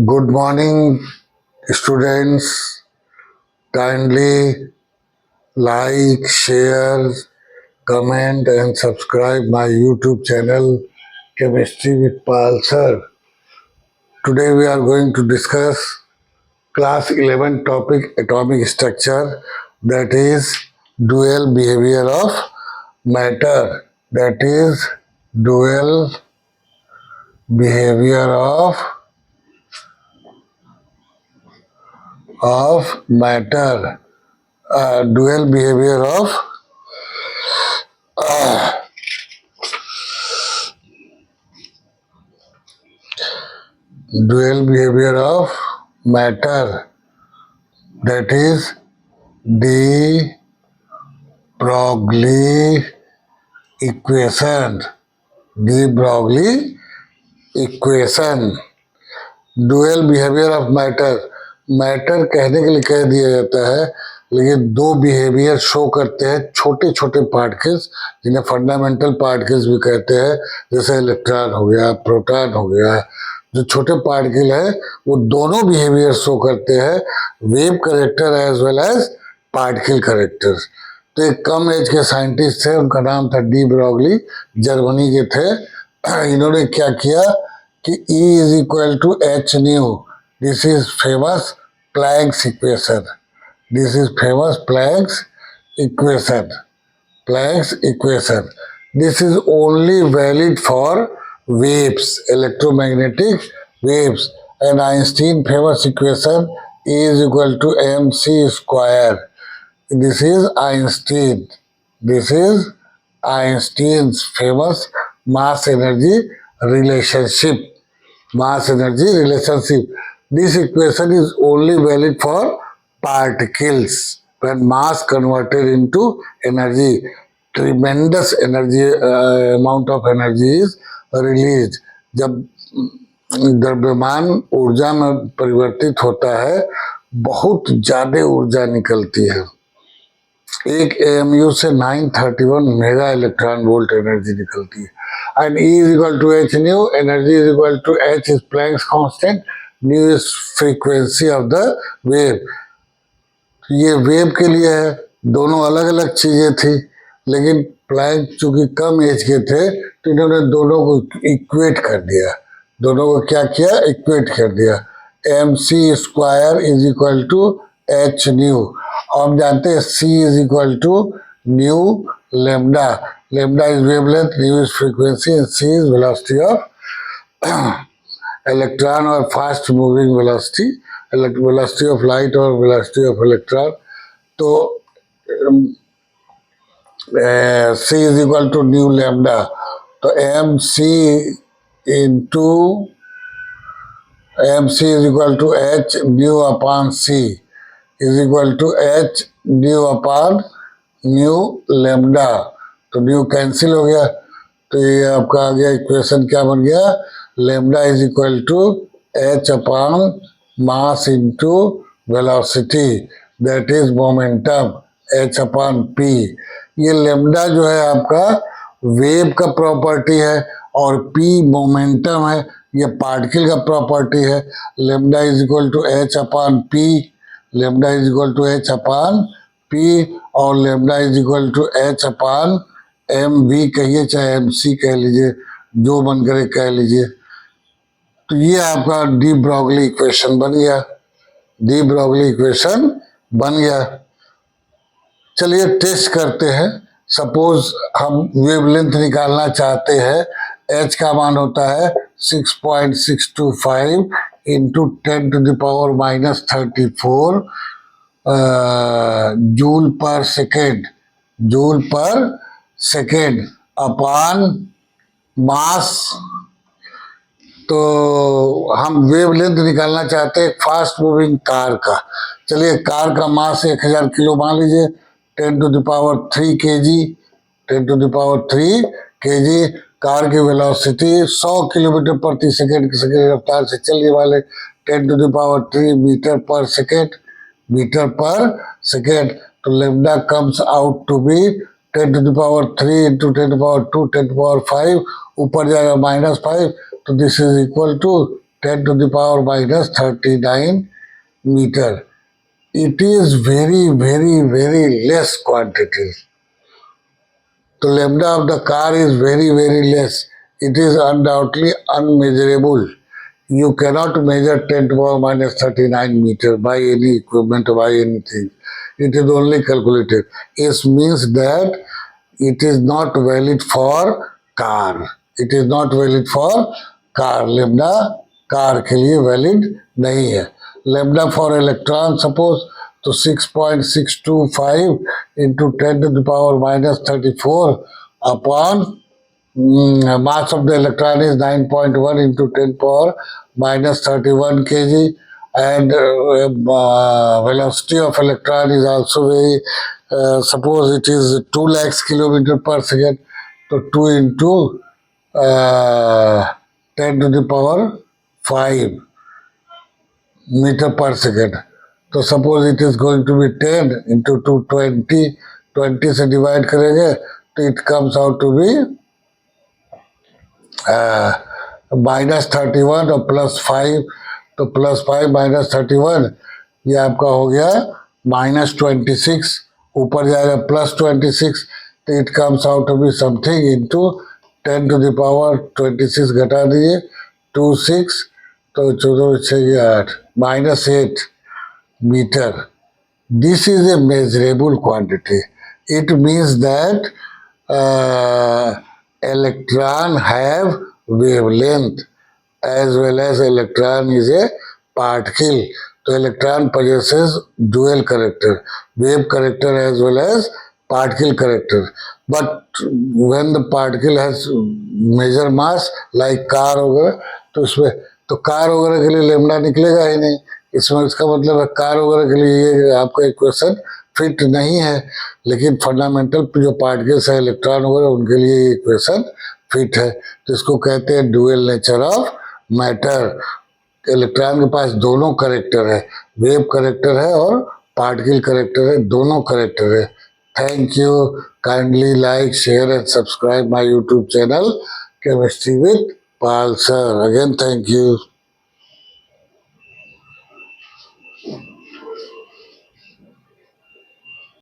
Good morning, students. Kindly like, share, comment, and subscribe my YouTube channel, Chemistry with Pal Sir. Today we are going to discuss class 11 topic atomic structure, that is dual behavior of matter. That is dual behavior of matter. Dual behavior of matter, that is de Broglie equation. De Broglie equation. Dual behaviour of matter. Matter कहने के लिए कह दिया जाता है, लेकिन दो behaviour show करते हैं छोटे छोटे पार्टिकल्स, जिन्हें फंडामेंटल पार्टिकल्स भी कहते हैं, जैसे इलेक्ट्रॉन हो गया, प्रोटॉन हो गया. जो छोटे पार्टिकल है वो दोनों बिहेवियर शो करते हैं, wave character as well as particle characters. तो एक कम एज के साइंटिस्ट थे, उनका नाम था डी ब्रॉगली, जर्मनी के थे. इन्होंने क्या किया कि E is equal to h nu. This is famous Planck's equation. This is famous Planck's equation. Planck's equation. This is only valid for waves, electromagnetic waves. And Einstein famous equation E is equal to mc square. This is Einstein. This is Einstein's famous mass energy relationship. Mass energy relationship. This equation is only valid for particles. When mass converted into energy, tremendous energy amount of energy is released. जब द्रव्यमान ऊर्जा में परिवर्तित होता है, बहुत ज्यादा ऊर्जा निकलती है. एक AMU से 931 मेगा इलेक्ट्रॉन वोल्ट एनर्जी निकलती है. And E is equal to h nu, energy is equal to h is Planck's constant, nu is frequency of the wave. ये वेव के लिए है, दोनों अलग अलग चीजें थी, लेकिन प्लैंक चूंकि कम एज के थे तो इन्होंने दोनों को इक्वेट कर दिया. दोनों को क्या किया? इक्वेट कर दिया. mc square is equal to h nu. आप जानते हैं c is equal to nu lambda. Lambda is wavelength, nu is frequency, and c is velocity of electron or fast moving velocity, velocity of light or velocity of electron. तो c is equal to nu lambda. तो mc is equal to h nu upon c is equal to h nu upon nu lambda. तो new cancel हो गया, तो ये आपका आ गया equation. क्या बन गया? Lambda is equal to h upon mass into velocity, that is momentum, h upon p. ये लेमडा जो है आपका वेव का प्रॉपर्टी है और p मोमेंटम है, ये पार्टिकल का प्रॉपर्टी है. Lambda is equal to h upon p. Lambda is equal to h upon p और lambda is equal to h upon mv कहिए चाहे mc कह लीजिए, जो मन करे कह लीजिए. तो ये आपका डी ब्रॉगली इक्वेशन बन गया. डी ब्रॉगली इक्वेशन बन गया. चलिए टेस्ट करते हैं. सपोज हम वेवलेंथ निकालना चाहते हैं. h का मान होता है 6.625 into 10 to the power minus 34 joule per second. Joule per second upon mass. तो हम वेवलेंथ निकालना चाहते हैं फास्ट मूविंग कार का. चलिए कार का मास 1000 किलो मान लीजिए, 10 to the power 3 kg. 10 to the power 3 kg. Car की वेलोसिटी 100 किलोमीटर प्रति सेकेंड की रफ्तार से चलने वाले 10 to the power 3 metre per second. Metre per second. तो lambda comes out to be 10 to the power 3 into 10 to power 2 10 to power 5, ऊपर जाएगा -5. तो this is equal to 10 to the power minus 39 meter. It is very, very, very less quantity. The lambda of the car is very, very less. It is undoubtedly unmeasurable. You cannot measure 10 to the power minus 39 meter by any equipment or by anything. It is only calculated. It means that it is not valid for car. It is not valid for car. Lambda car के लिए valid नहीं है. Lambda for electron suppose तो 6.625 into 10 to the power minus 34 upon mass of the electron is 9.1 into 10 power minus 31 kg, and velocity of electron is also very, suppose it is 2 lakhs kilometer per second, so 2 into 10 to the power 5 meter per second. तो suppose it is going to be 10 into 220, 20 से divide करेंगे तो it comes out to be -31 और +5, तो +5 -31 ये आपका हो गया -26, ऊपर जाएगा +26, तो it comes out to be something into 10 to the power 26 घटा दिए 26, तो 14 6 8 -8 meter. This is a measurable quantity. It means that electron have wavelength as well as electron is a particle. So electron possesses dual character, wave character as well as particle character. But when the particle has major mass like car वगैरह, तो उसमें तो car वगैरह के लिए lambda निकलेगा ही नहीं. इसमें इसका मतलब है कार वगैरह के लिए ये आपका इक्वेशन फिट नहीं है, लेकिन फंडामेंटल जो पार्टिकल्स है इलेक्ट्रॉन वगैरह उनके लिए ये इक्वेशन फिट है. तो इसको कहते हैं dual nature of matter. Electron के पास दोनों करेक्टर है, वेव करेक्टर है और पार्टिकल करेक्टर है, दोनों करेक्टर है. Thank you. Kindly like, share and subscribe my YouTube channel chemistry with Pal sir. Again thank you.